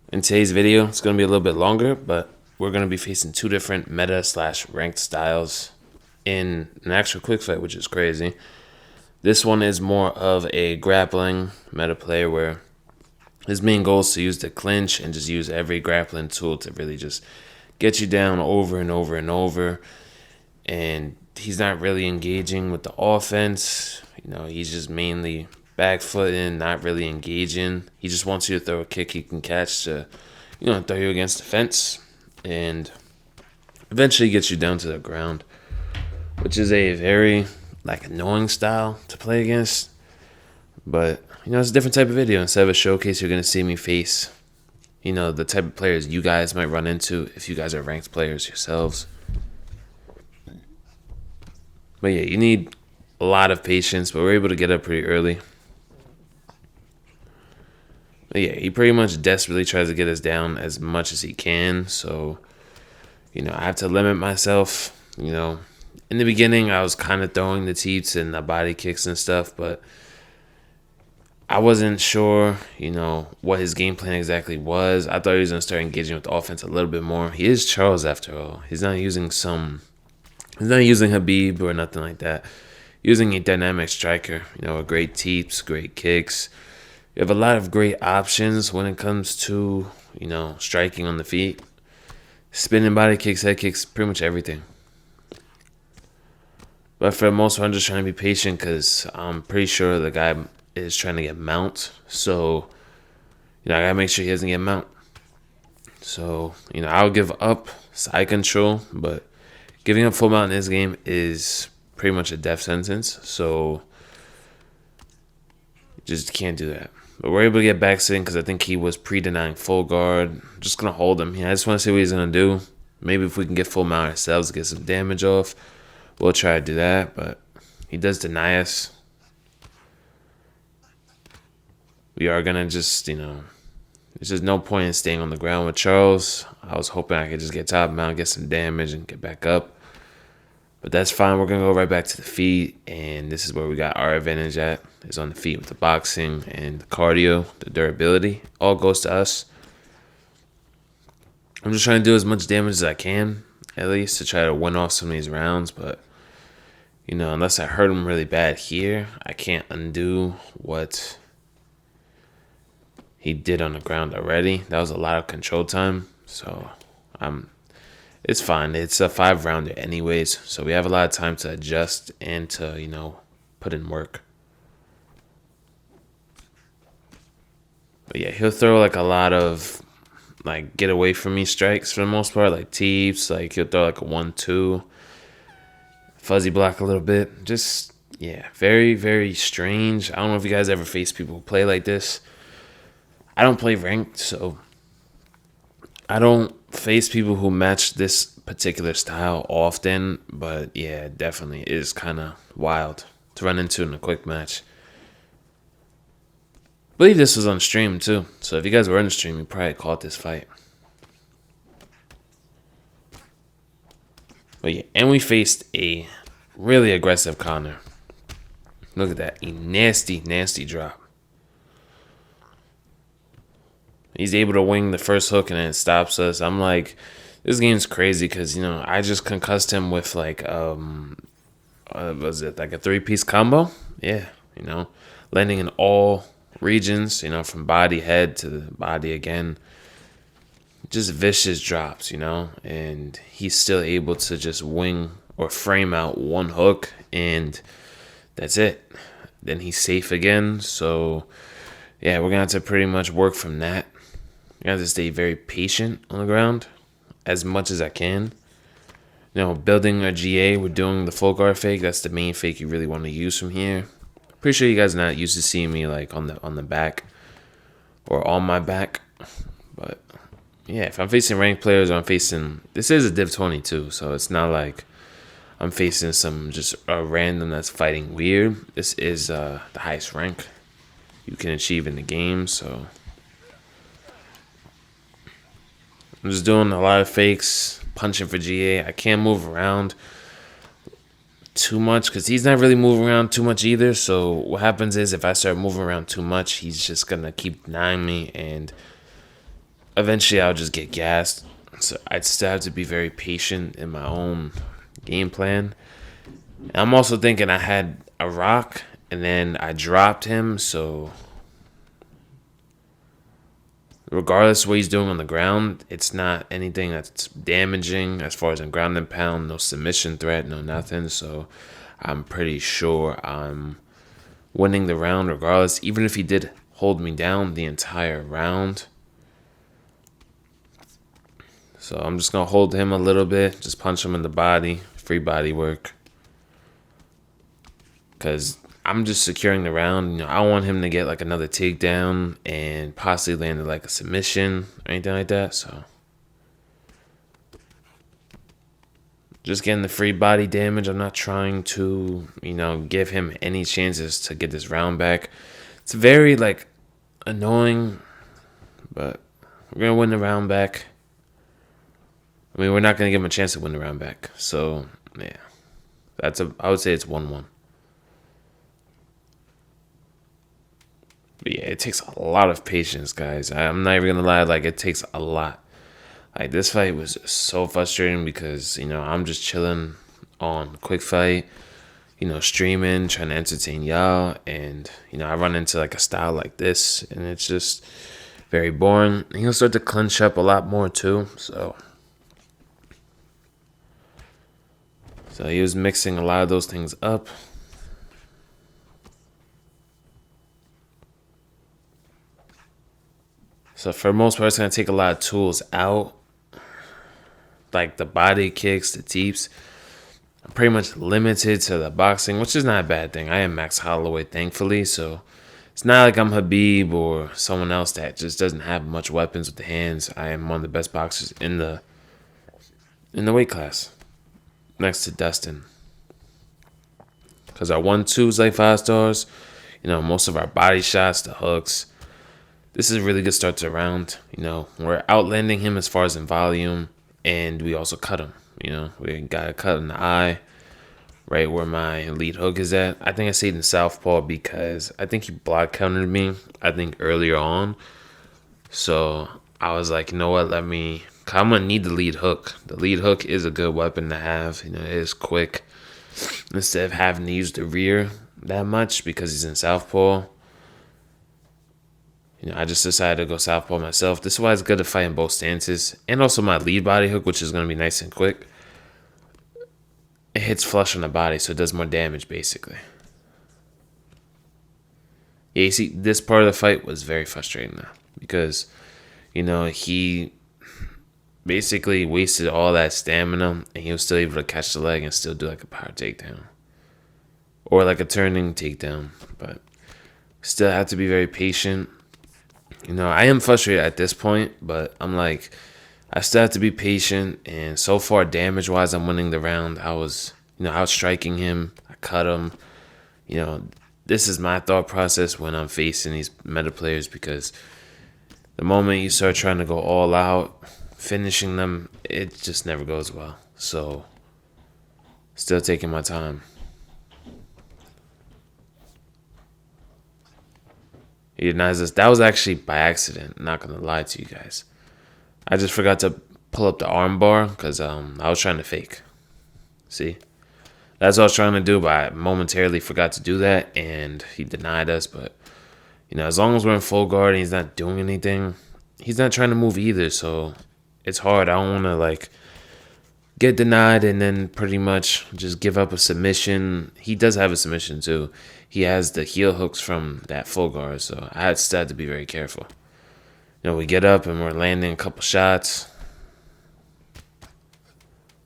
In today's video, it's going to be a little bit longer, but we're going to be facing two different meta slash ranked styles in an actual quick fight, which is crazy. This one is more of a grappling meta play where his main goal is to use the clinch and just use every grappling tool to really just get you down over and over and over. And he's not really engaging with the offense. He's just mainly back footing, not really engaging. He just wants you to throw a kick he can catch to, throw you against the fence and eventually get you down to the ground, which is a very annoying style to play against. But it's a different type of video. Instead of a showcase, you're gonna see me face, the type of players you guys might run into if you guys are ranked players yourselves. But yeah, you need a lot of patience, but we're able to get up pretty early. But yeah, he pretty much desperately tries to get us down as much as he can. So, I have to limit myself. In the beginning, I was kind of throwing the teeps and the body kicks and stuff, but I wasn't sure, what his game plan exactly was. I thought he was going to start engaging with the offense a little bit more. He is Charles after all. He's not using Habib or nothing like that. Using a dynamic striker, a great teeps, great kicks. You have a lot of great options when it comes to, striking on the feet. Spinning body kicks, head kicks, pretty much everything. But for the most part, I'm just trying to be patient because I'm pretty sure the guy is trying to get mount. So, I gotta make sure he doesn't get mount. So, I'll give up side control, but giving up full mount in this game is pretty much a death sentence. So, just can't do that. But we're able to get back sitting because I think he was pre-denying full guard. I'm just going to hold him. I just want to see what he's going to do. Maybe if we can get full mount ourselves, get some damage off, we'll try to do that. But he does deny us. We are going to just, there's just no point in staying on the ground with Charles. I was hoping I could just get top mount, get some damage, and get back up. But that's fine. We're going to go right back to the feet. And this is where we got our advantage at. Is on the feet with the boxing and the cardio, the durability. All goes to us. I'm just trying to do as much damage as I can, at least, to try to win off some of these rounds. But, unless I hurt him really bad here, I can't undo what he did on the ground already. That was a lot of control time. So, it's fine. It's a 5-rounder anyways. So we have a lot of time to adjust and to, put in work. But yeah, he'll throw a lot of get away from me strikes for the most part, like teeps. He'll throw a 1-2, fuzzy block a little bit. Just very, very strange. I don't know if you guys ever face people who play like this. I don't play ranked, so I don't face people who match this particular style often. But yeah, definitely it is kind of wild to run into in a quick match. I believe this was on stream too, so if you guys were on the stream, you probably caught this fight. But yeah, and we faced a really aggressive Connor. Look at that, a nasty, nasty drop. He's able to wing the first hook and then it stops us. I'm like, this game's crazy because, I just concussed him with was it a 3-piece combo? Yeah, landing in all regions, from body, head to the body again. Just vicious drops, and he's still able to just wing or frame out one hook, and that's it. Then he's safe again. So, yeah, we're going to have to pretty much work from that. I have to stay very patient on the ground as much as I can. Building a GA, we're doing the full guard fake. That's the main fake you really want to use from here. Pretty sure you guys are not used to seeing me on the back or on my back. But yeah, if I'm facing ranked players, this is a Div 22, so it's not like I'm facing some just a random that's fighting weird. This is the highest rank you can achieve in the game, so I'm just doing a lot of fakes, punching for GA. I can't move around too much because he's not really moving around too much either. So what happens is if I start moving around too much, he's just going to keep denying me. And eventually I'll just get gassed. So I'd still have to be very patient in my own game plan. I'm also thinking I had a rock and then I dropped him, so regardless of what he's doing on the ground, it's not anything that's damaging as far as a ground and pound, no submission threat, no nothing. So I'm pretty sure I'm winning the round regardless, even if he did hold me down the entire round. So I'm just going to hold him a little bit, just punch him in the body, free body work. Because I'm just securing the round. You know, I want him to get like another takedown and possibly land like a submission or anything like that. So just getting the free body damage. I'm not trying to, give him any chances to get this round back. It's very like annoying, but we're gonna win the round back. I mean, we're not gonna give him a chance to win the round back. So yeah, I would say it's 1-1. But yeah, it takes a lot of patience, guys. I'm not even gonna lie, like it takes a lot. Like this fight was so frustrating because, I'm just chilling on Quick Fight, streaming, trying to entertain y'all, and I run into like a style like this and it's just very boring. And he'll start to clinch up a lot more too. So he was mixing a lot of those things up. So for the most part, it's going to take a lot of tools out. Like the body kicks, the teeps. I'm pretty much limited to the boxing, which is not a bad thing. I am Max Holloway, thankfully. So it's not like I'm Habib or someone else that just doesn't have much weapons with the hands. I am one of the best boxers in the weight class, next to Dustin. Because our 1-2 is like 5 stars. Most of our body shots, the hooks. This is a really good start to the round. We're outlanding him as far as in volume, and we also cut him. We got a cut in the eye, right where my lead hook is at. I think I stayed in southpaw because I think he block countered me, earlier on. So I was like, you know what, I'm going to need the lead hook. The lead hook is a good weapon to have. It is quick. Instead of having to use the rear that much because he's in southpaw. I just decided to go southpaw myself. This is why it's good to fight in both stances. And also my lead body hook, which is going to be nice and quick. It hits flush on the body, so it does more damage, basically. Yeah, you see, this part of the fight was very frustrating, though. Because, he basically wasted all that stamina, and he was still able to catch the leg and still do like a power takedown. Or like a turning takedown. But still have to be very patient. I am frustrated at this point, but I'm like, I still have to be patient. And so far, damage-wise, I'm winning the round. I was, outstriking him. I cut him. This is my thought process when I'm facing these meta players because the moment you start trying to go all out, finishing them, it just never goes well. So, still taking my time. He denies us. That was actually by accident. I'm not going to lie to you guys. I just forgot to pull up the arm bar because I was trying to fake. See? That's what I was trying to do, but I momentarily forgot to do that, and he denied us. But, as long as we're in full guard and he's not doing anything, he's not trying to move either, so it's hard. I don't want to, get denied and then pretty much just give up a submission. He does have a submission, too. He has the heel hooks from that full guard, so I still had to be very careful. We get up and we're landing a couple shots.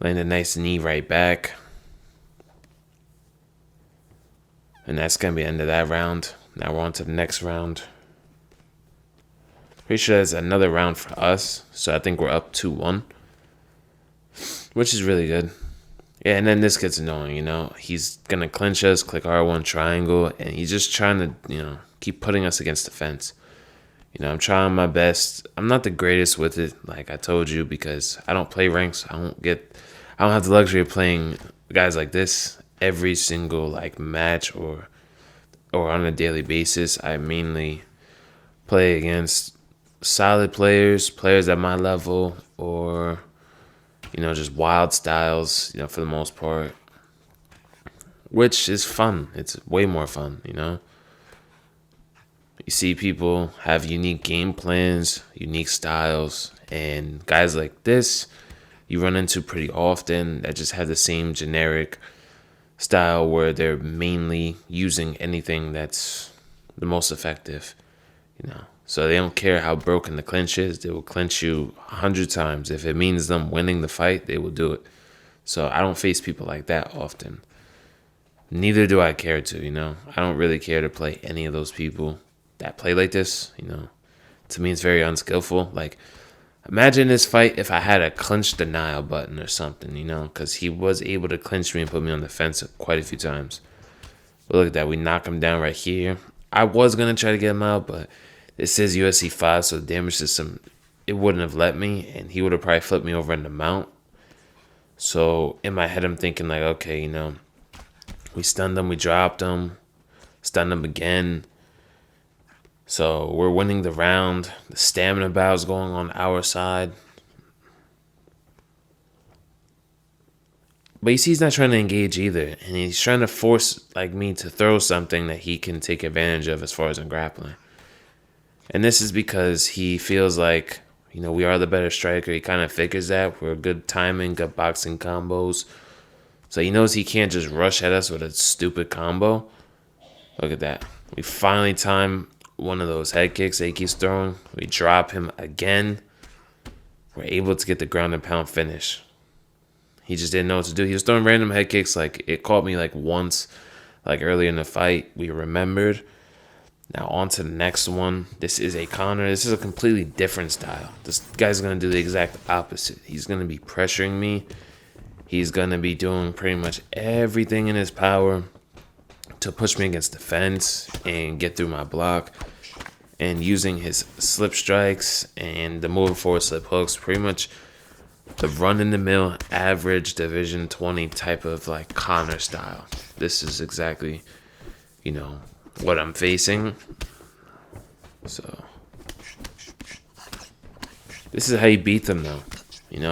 Land a nice knee right back. And that's going to be the end of that round. Now we're on to the next round. Pretty sure that's another round for us, so I think we're up 2-1. Which is really good. Yeah, and then this gets annoying, He's going to clinch us, click R1 triangle, and he's just trying to, keep putting us against the fence. I'm trying my best. I'm not the greatest with it, like I told you, because I don't play ranks. I don't have the luxury of playing guys like this every single, match or on a daily basis. I mainly play against solid players at my level, or just wild styles, for the most part, which is fun. It's way more fun. You see people have unique game plans, unique styles, and guys like this you run into pretty often that just have the same generic style where they're mainly using anything that's the most effective. So they don't care how broken the clinch is. They will clinch you 100 times. If it means them winning the fight, they will do it. So I don't face people like that often. Neither do I care to. I don't really care to play any of those people that play like this. To me, it's very unskillful. Like, imagine this fight if I had a clinch denial button or something, because he was able to clinch me and put me on the fence quite a few times. But look at that. We knock him down right here. I was going to try to get him out, but it says UFC 5, so the damage system, it wouldn't have let me, and he would have probably flipped me over in the mount. So in my head, I'm thinking like, okay, we stunned him, we dropped him, stunned him again. So we're winning the round. The stamina battle is going on our side. But you see he's not trying to engage either. And he's trying to force me to throw something that he can take advantage of as far as in grappling. And this is because he feels like, we are the better striker. He kind of figures that. We're good timing, good boxing combos. So he knows he can't just rush at us with a stupid combo. Look at that. We finally time one of those head kicks that he keeps throwing. We drop him again. We're able to get the ground and pound finish. He just didn't know what to do. He was throwing random head kicks. It caught me once, earlier in the fight. We remembered. Now on to the next one. This is a counter. This is a completely different style. This guy's going to do the exact opposite. He's going to be pressuring me. He's going to be doing pretty much everything in his power to push me against the fence and get through my block. And using his slip strikes and the moving forward slip hooks, pretty much the run-in-the-mill average Division 20 type of counter style. This is exactly, what I'm facing. So this is how you beat them though.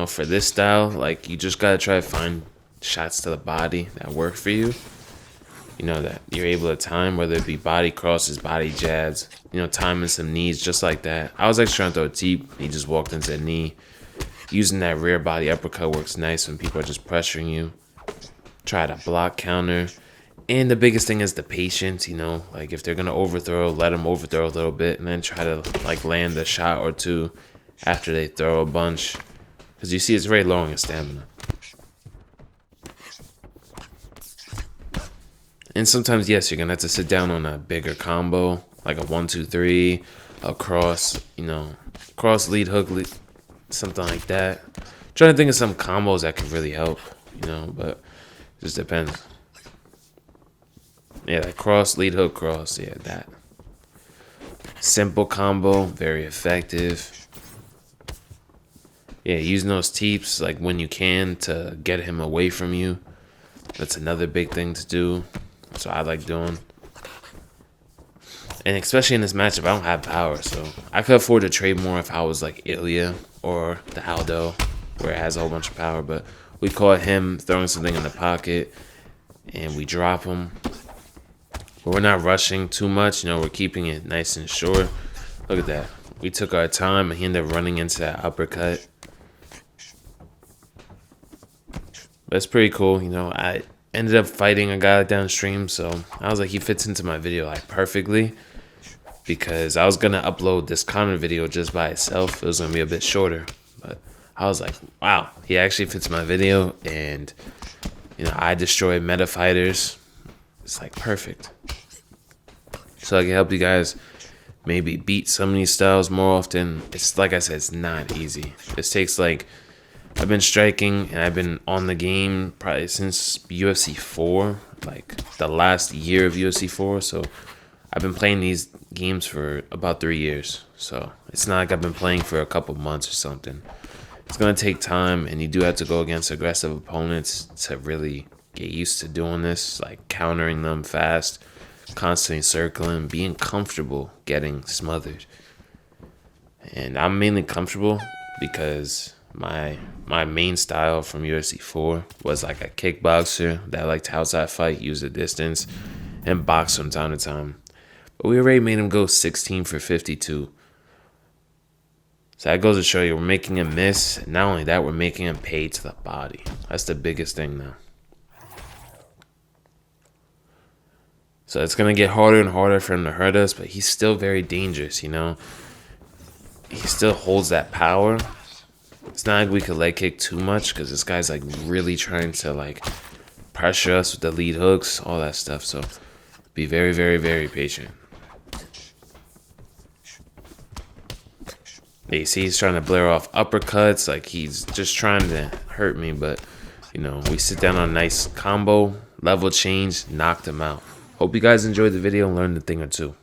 For this style, you just gotta try to find shots to the body that work for you. That you're able to time, whether it be body crosses, body jabs, timing some knees just like that. I was actually trying to throw a deep. He just walked into a knee. Using that rear body uppercut works nice when people are just pressuring you. Try to block counter. And the biggest thing is the patience, if they're going to overthrow, let them overthrow a little bit and then try to land a shot or two after they throw a bunch. Because you see it's very low in stamina. And sometimes, yes, you're going to have to sit down on a bigger combo, like a 1-2-3, a cross, cross lead, hook, lead, something like that. I'm trying to think of some combos that could really help, but it just depends. Yeah, that cross, lead, hook, cross. Yeah, that. Simple combo, very effective. Yeah, using those teeps when you can to get him away from you. That's another big thing to do. That's what I like doing. And especially in this matchup, I don't have power, so I could afford to trade more if I was Ilya or the Aldo, where it has a whole bunch of power. But we caught him throwing something in the pocket, and we drop him. But we're not rushing too much. We're keeping it nice and short. Look at that. We took our time, and he ended up running into that uppercut. That's pretty cool. I ended up fighting a guy downstream, so I was he fits into my video perfectly. Because I was going to upload this counter video just by itself. It was going to be a bit shorter. But I was wow, he actually fits my video. And, I destroy meta fighters. It's perfect. So I can help you guys maybe beat some of these styles more often. It's like I said, it's not easy. This takes I've been striking and I've been on the game probably since UFC 4, the last year of UFC 4. So I've been playing these games for about 3 years. So it's not like I've been playing for a couple months or something. It's going to take time, and you do have to go against aggressive opponents to really get used to doing this, countering them fast, constantly circling, being comfortable getting smothered. And I'm mainly comfortable because my main style from UFC 4 was like a kickboxer that liked to outside fight, use the distance, and box from time to time. But we already made him go 16 for 52. So that goes to show you we're making him miss. And not only that, we're making him pay to the body. That's the biggest thing now. So it's going to get harder and harder for him to hurt us, but he's still very dangerous, you know. He still holds that power. It's not like we could leg kick too much because this guy's like really trying to like pressure us with the lead hooks, all that stuff. So be very, very, very patient. You see he's trying to blare off uppercuts, like he's just trying to hurt me, but you know, we sit down on a nice combo, level change, knocked him out. Hope you guys enjoyed the video and learned a thing or two.